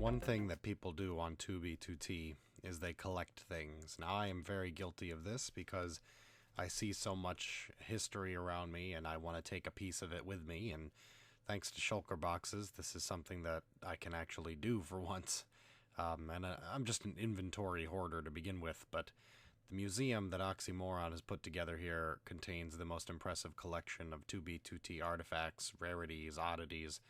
One thing that people do on 2B2T is they collect things. Now, I am very guilty of this because I see so much history around me and I want to take a piece of it with me, and thanks to shulker boxes, this is something that I can actually do for once. I'm just an inventory hoarder to begin with, but the museum that Oxymoron has put together here contains the most impressive collection of 2B2T artifacts, rarities, oddities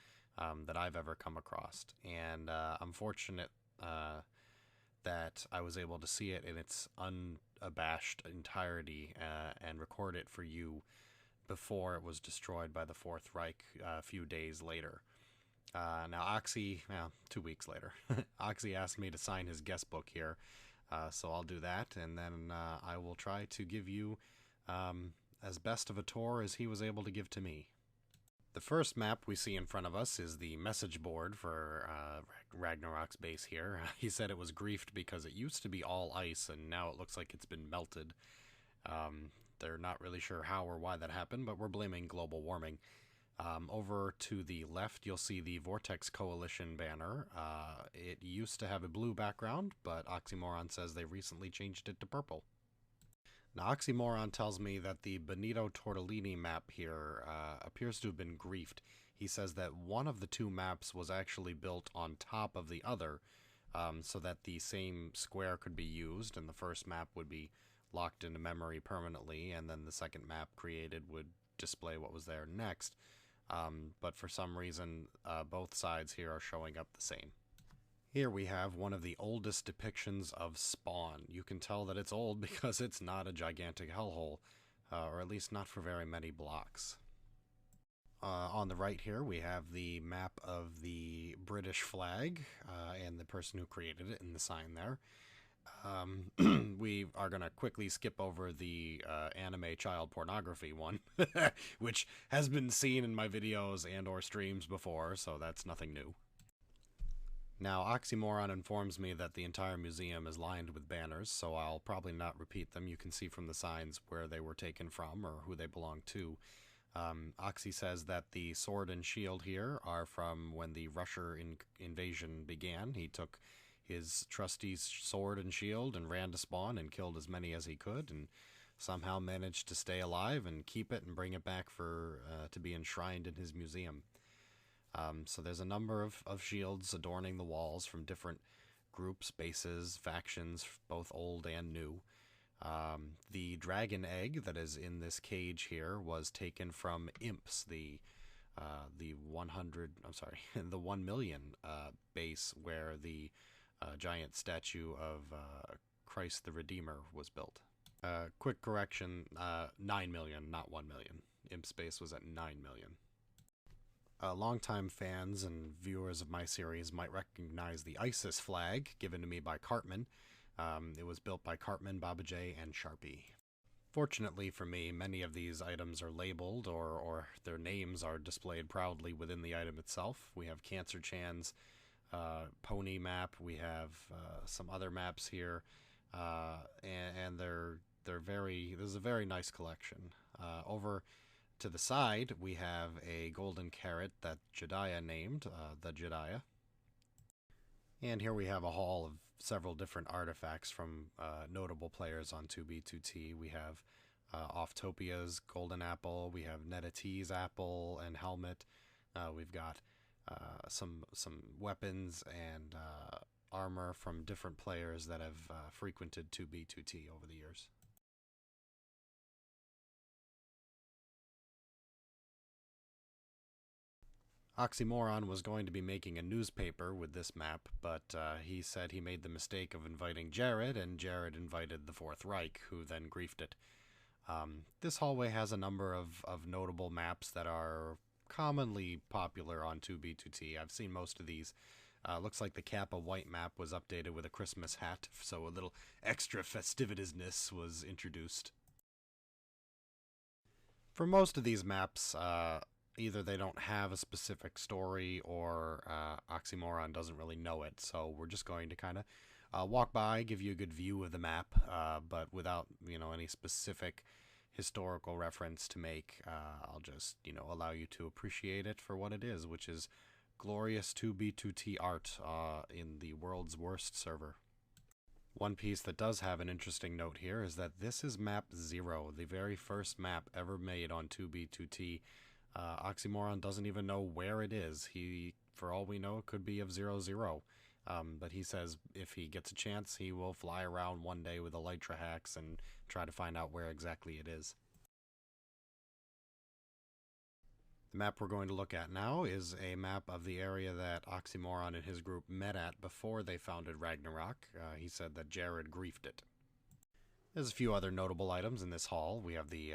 that I've ever come across. And I'm fortunate that I was able to see it in its unabashed entirety and record it for you before it was destroyed by the Fourth Reich a few days later. Now, Oxy, 2 weeks later, Oxy asked me to sign his guest book here, so I'll do that, and then I will try to give you as best of a tour as he was able to give to me. The first map we see in front of us is the message board for Ragnarok's base here. He said it was griefed because it used to be all ice, and now it looks like it's been melted. They're not really sure how or why that happened, but we're blaming global warming. Over to the left, you'll see the Vortex Coalition banner. It used to have a blue background, but Oxymoron says they recently changed it to purple. Now, Oxymoron tells me that the Benito Tortellini map here appears to have been griefed. He says that one of the two maps was actually built on top of the other, so that the same square could be used, and the first map would be locked into memory permanently, and then the second map created would display what was there next. But for some reason, both sides here are showing up the same. Here we have one of the oldest depictions of Spawn. You can tell that it's old because it's not a gigantic hellhole, or at least not for very many blocks. On the right here, we have the map of the British flag, and the person who created it in the sign there. We are going to quickly skip over the anime child pornography one, which has been seen in my videos and or streams before, so that's nothing new. Now, Oxymoron informs me that the entire museum is lined with banners, so I'll probably not repeat them. You can see from the signs where they were taken from or who they belong to. Oxy says that the sword and shield here are from when the Russian invasion began. He took his trusty sword and shield and ran to Spawn and killed as many as he could, and somehow managed to stay alive and keep it and bring it back for to be enshrined in his museum. So there's a number of shields adorning the walls from different groups, bases, factions, both old and new. The dragon egg that is in this cage here was taken from Imps, the 1 million base where the giant statue of Christ the Redeemer was built. Quick correction, 9 million, not 1 million. Imps base was at 9 million. Longtime fans and viewers of my series might recognize the ISIS flag given to me by Cartman. It was built by Cartman, Baba J, and Sharpie. Fortunately for me, many of these items are labeled or their names are displayed proudly within the item itself. We have Cancer Chan's pony map. We have some other maps here, and this is a very nice collection. Over to the side, we have a golden carrot that Jedediah named, the Jedediah. And here we have a haul of several different artifacts from notable players on 2B2T. We have Offtopia's golden apple, we have Netati's apple and helmet, we've got some weapons and armor from different players that have frequented 2B2T over the years. Oxymoron was going to be making a newspaper with this map, but he said he made the mistake of inviting Jared, and Jared invited the Fourth Reich, who then griefed it. This hallway has a number of notable maps that are commonly popular on 2B2T. I've seen most of these. Looks like the Kappa White map was updated with a Christmas hat, so a little extra festivitisness was introduced. For most of these maps, either they don't have a specific story or Oxymoron doesn't really know it, so we're just going to kind of walk by, give you a good view of the map, but without any specific historical reference to make. I'll just allow you to appreciate it for what it is, which is glorious 2B2T art in the world's worst server. One piece that does have an interesting note here is that this is map 0, the very first map ever made on 2B2T. Oxymoron doesn't even know where it is. He, for all we know, it could be of 00. But he says if he gets a chance, he will fly around one day with elytra hacks and try to find out where exactly it is. The map we're going to look at now is a map of the area that Oxymoron and his group met at before they founded Ragnarok. He said that Jared griefed it. There's a few other notable items in this haul. We have the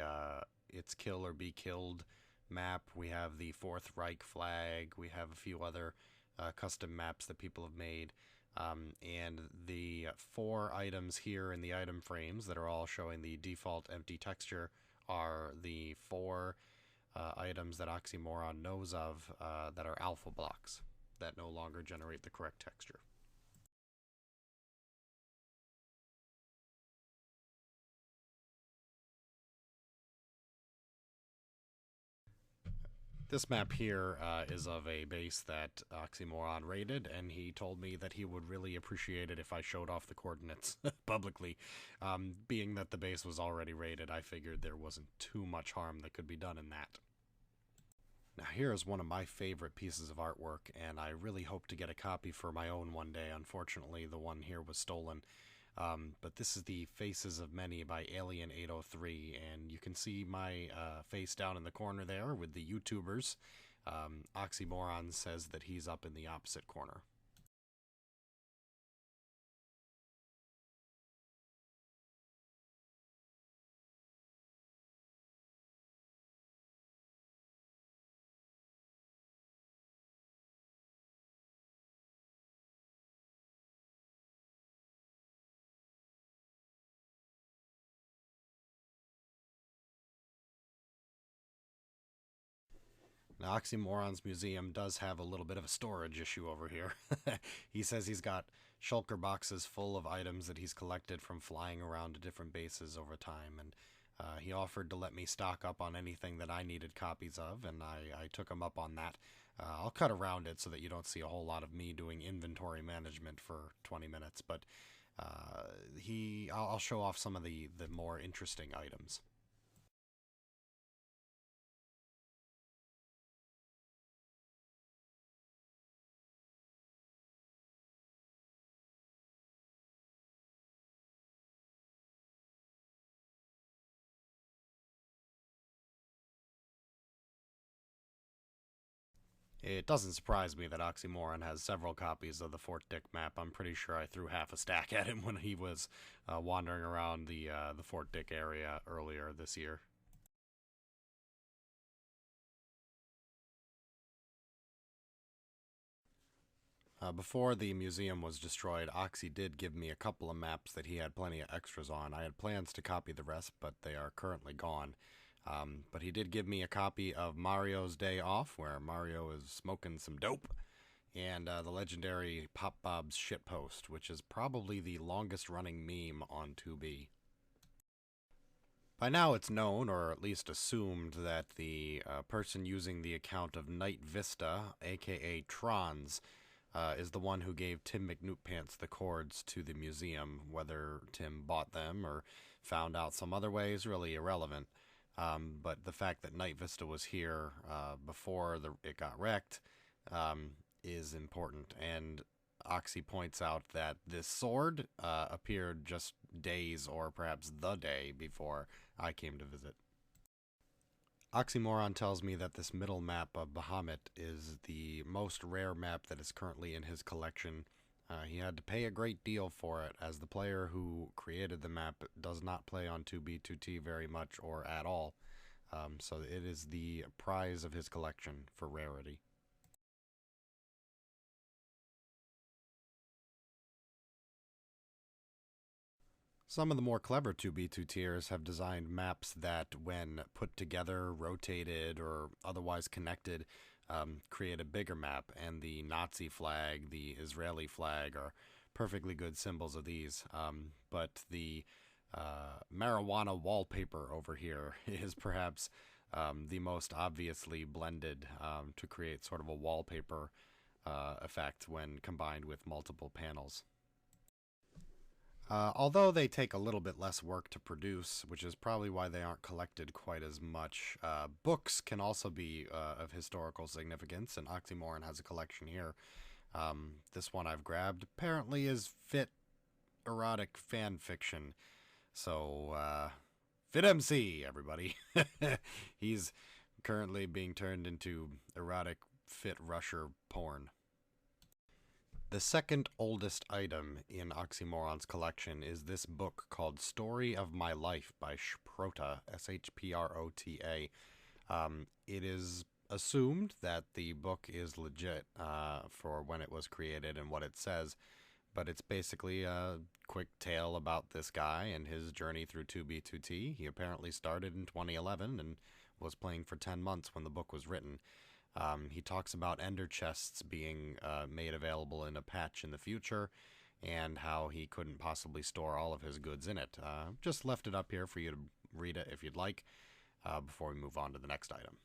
It's Kill or Be Killed map. We have the Fourth Reich flag. We have a few other custom maps that people have made. And the 4 items here in the item frames that are all showing the default empty texture are the 4 items that Oxymoron knows of that are alpha blocks that no longer generate the correct texture. This map here is of a base that Oxymoron raided, and he told me that he would really appreciate it if I showed off the coordinates publicly. Being that the base was already raided, I figured there wasn't too much harm that could be done in that. Now here is one of my favorite pieces of artwork, and I really hope to get a copy for my own one day. Unfortunately, the one here was stolen. But this is the Faces of Many by Alien 803, and you can see my face down in the corner there with the YouTubers. Oxymoron says that he's up in the opposite corner. Now, Oxymoron's museum does have a little bit of a storage issue over here. He says he's got shulker boxes full of items that he's collected from flying around to different bases over time, and he offered to let me stock up on anything that I needed copies of, and I took him up on that. I'll cut around it so that you don't see a whole lot of me doing inventory management for 20 minutes, but I'll show off some of the more interesting items. It doesn't surprise me that Oxymoron has several copies of the Fort Dick map. I'm pretty sure I threw half a stack at him when he was wandering around the Fort Dick area earlier this year. Before the museum was destroyed, Oxy did give me a couple of maps that he had plenty of extras on. I had plans to copy the rest, but they are currently gone. But he did give me a copy of Mario's Day Off, where Mario is smoking some dope, and the legendary Pop Bob's Shitpost, which is probably the longest running meme on 2B. By now it's known, or at least assumed, that the person using the account of Night Vista, aka Trons, is the one who gave Tim McNootpants the cords to the museum. Whether Tim bought them or found out some other way is really irrelevant. But the fact that Night Vista was here before it got wrecked is important. And Oxy points out that this sword appeared just days or perhaps the day before I came to visit. Oxymoron tells me that this middle map of Bahamut is the most rare map that is currently in his collection. He had to pay a great deal for it, as the player who created the map does not play on 2B2T very much or at all. So it is the prize of his collection for rarity. Some of the more clever 2B2Tiers have designed maps that, when put together, rotated, or otherwise connected, create a bigger map, and the Nazi flag, the Israeli flag are perfectly good symbols of these. But the marijuana wallpaper over here is perhaps the most obviously blended to create sort of a wallpaper effect when combined with multiple panels. Although they take a little bit less work to produce, which is probably why they aren't collected quite as much, books can also be of historical significance, and Oxymoron has a collection here. This one I've grabbed apparently is fit erotic fan fiction. So, Fit MC, everybody. He's currently being turned into erotic fit rusher porn. The second oldest item in Oxymoron's collection is this book called Story of My Life by Shprota, S-H-P-R-O-T-A. It is assumed that the book is legit for when it was created and what it says, but it's basically a quick tale about this guy and his journey through 2B2T. He apparently started in 2011 and was playing for 10 months when the book was written. He talks about ender chests being made available in a patch in the future, and how he couldn't possibly store all of his goods in it. Just left it up here for you to read it if you'd like, before we move on to the next item.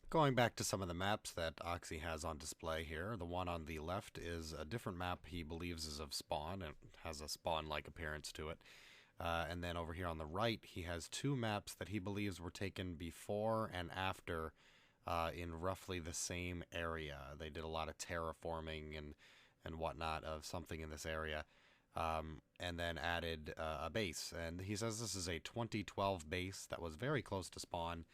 Going back to some of the maps that Oxy has on display here, the one on the left is a different map he believes is of Spawn, and has a Spawn-like appearance to it. And then over here on the right, he has two maps that he believes were taken before and after in roughly the same area. They did a lot of terraforming and whatnot of something in this area, and then added a base. And he says this is a 2012 base that was very close to Spawn,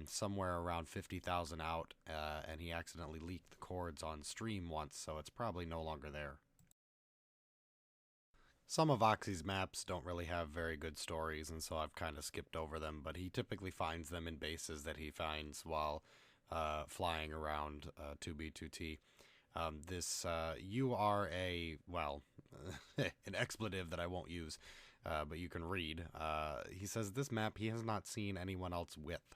somewhere around 50,000 out, and he accidentally leaked the cords on stream once, so it's probably no longer there. Some of Oxy's maps don't really have very good stories, and so I've kind of skipped over them, but he typically finds them in bases that he finds while flying around 2B2T. This you are a, well, an expletive that I won't use, but you can read. He says this map he has not seen anyone else with.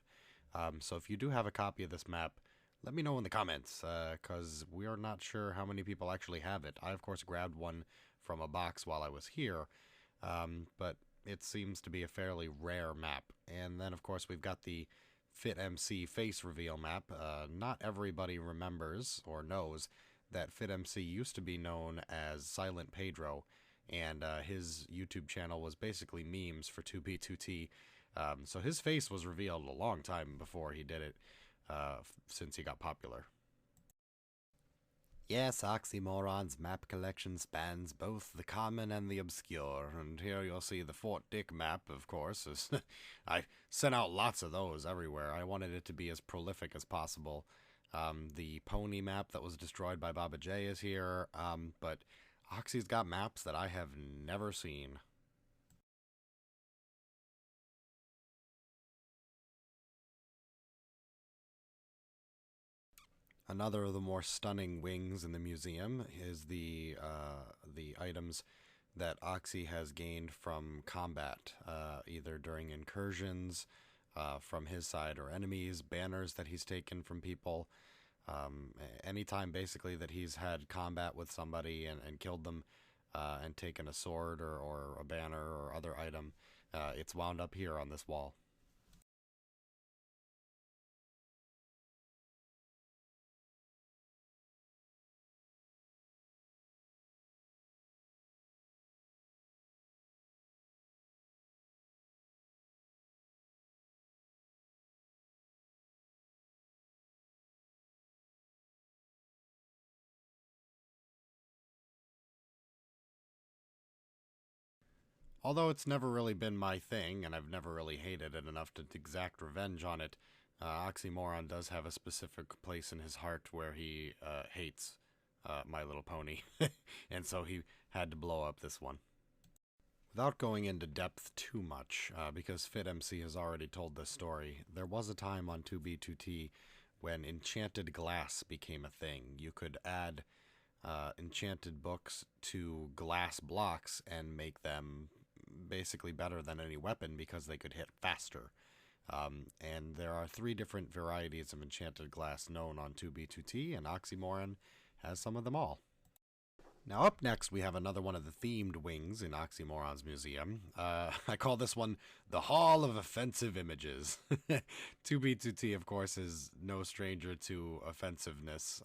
So if you do have a copy of this map, let me know in the comments, because we are not sure how many people actually have it. I, of course, grabbed one from a box while I was here, but it seems to be a fairly rare map. And then, of course, we've got the Fit MC face reveal map. Not everybody remembers or knows that Fit MC used to be known as Silent Pedro, and his YouTube channel was basically memes for 2B2T. So his face was revealed a long time before he did it, since he got popular. Yes, Oxymoron's map collection spans both the common and the obscure, and here you'll see the Fort Dick map, of course. I sent out lots of those everywhere. I wanted it to be as prolific as possible. The Pony map that was destroyed by Baba J is here, but Oxy's got maps that I have never seen. Another of the more stunning wings in the museum is the items that Oxy has gained from combat, either during incursions from his side or enemies, banners that he's taken from people. Anytime basically that he's had combat with somebody and killed them and taken a sword or a banner or other item, it's wound up here on this wall. Although it's never really been my thing, and I've never really hated it enough to exact revenge on it, Oxymoron does have a specific place in his heart where he hates My Little Pony, and so he had to blow up this one. Without going into depth too much, because Fit MC has already told this story, there was a time on 2B2T when enchanted glass became a thing. You could add enchanted books to glass blocks and make them basically better than any weapon because they could hit faster. And there are 3 different varieties of enchanted glass known on 2B2T, and Oxymoron has some of them all. Now up next we have another one of the themed wings in Oxymoron's museum. I call this one the Hall of Offensive Images. 2B2T, of course, is no stranger to offensiveness,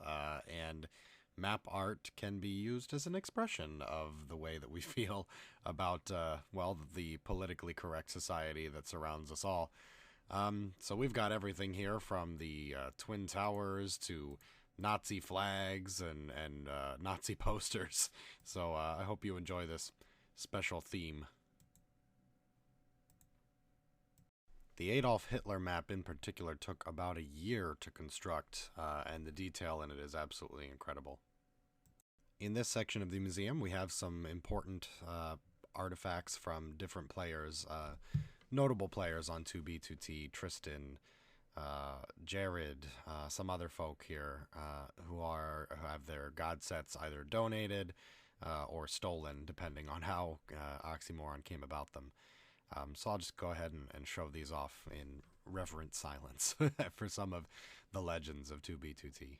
and map art can be used as an expression of the way that we feel about, well, the politically correct society that surrounds us all. So we've got everything here from the Twin Towers to Nazi flags and Nazi posters. So I hope you enjoy this special theme. The Adolf Hitler map in particular took about a year to construct, and the detail in it is absolutely incredible. In this section of the museum, we have some important artifacts from different players, notable players on 2B2T, Tristan, Jared, some other folk here who have their god sets either donated or stolen, depending on how Oxymoron came about them. So I'll just go ahead and show these off in reverent silence for some of the legends of 2B2T.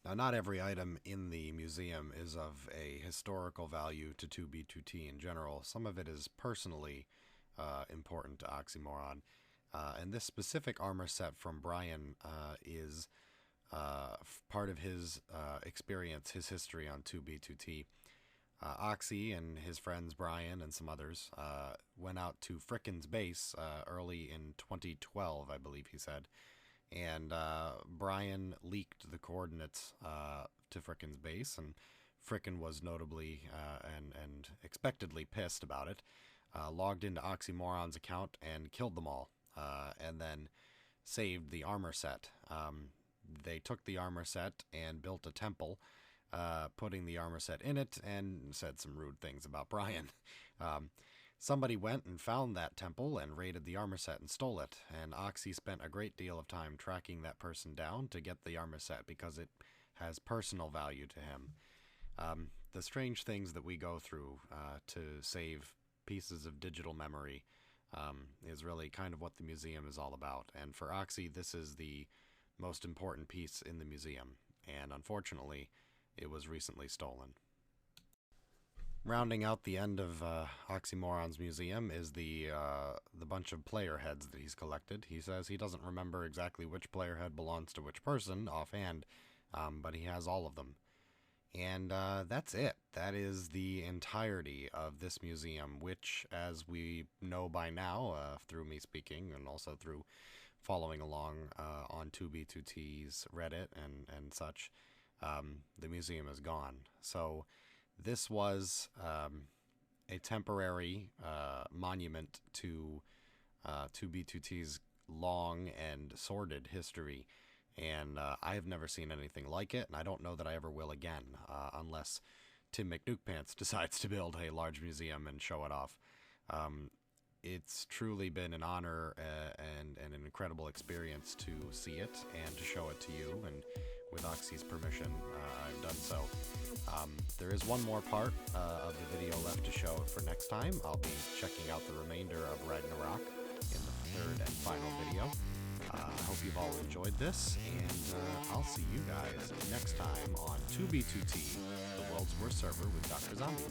Now, not every item in the museum is of a historical value to 2B2T in general. Some of it is personally important to Oxymoron. And this specific armor set from Brian is part of his experience, his history on 2B2T. Oxy and his friends Brian and some others went out to Fricken's base early in 2012, I believe he said. And Brian leaked the coordinates to Fricken's base, and Fricken was notably and expectedly pissed about it, logged into Oxymoron's account and killed them all. And then saved the armor set. They took the armor set and built a temple, putting the armor set in it, and said some rude things about Brian. Somebody went and found that temple and raided the armor set and stole it, and Oxy spent a great deal of time tracking that person down to get the armor set because it has personal value to him. The strange things that we go through to save pieces of digital memory is really kind of what the museum is all about. And for Oxy, this is the most important piece in the museum, and unfortunately, it was recently stolen. Rounding out the end of Oxymoron's museum is the bunch of player heads that he's collected. He says he doesn't remember exactly which player head belongs to which person offhand, but he has all of them. And that's it. That is the entirety of this museum, which, as we know by now, through me speaking and also through following along on 2B2T's Reddit and such, the museum is gone. So this was a temporary monument to 2B2T's long and sordid history. And I have never seen anything like it, and I don't know that I ever will again, unless Tim McNukepants decides to build a large museum and show it off. It's truly been an honor and an incredible experience to see it and to show it to you, and with Oxy's permission, I've done so. There is one more part of the video left to show for next time. I'll be checking out the remainder of Ragnarok in the third and final video. I hope you've all enjoyed this, and I'll see you guys next time on 2B2T, the world's worst server with Doctrzombie.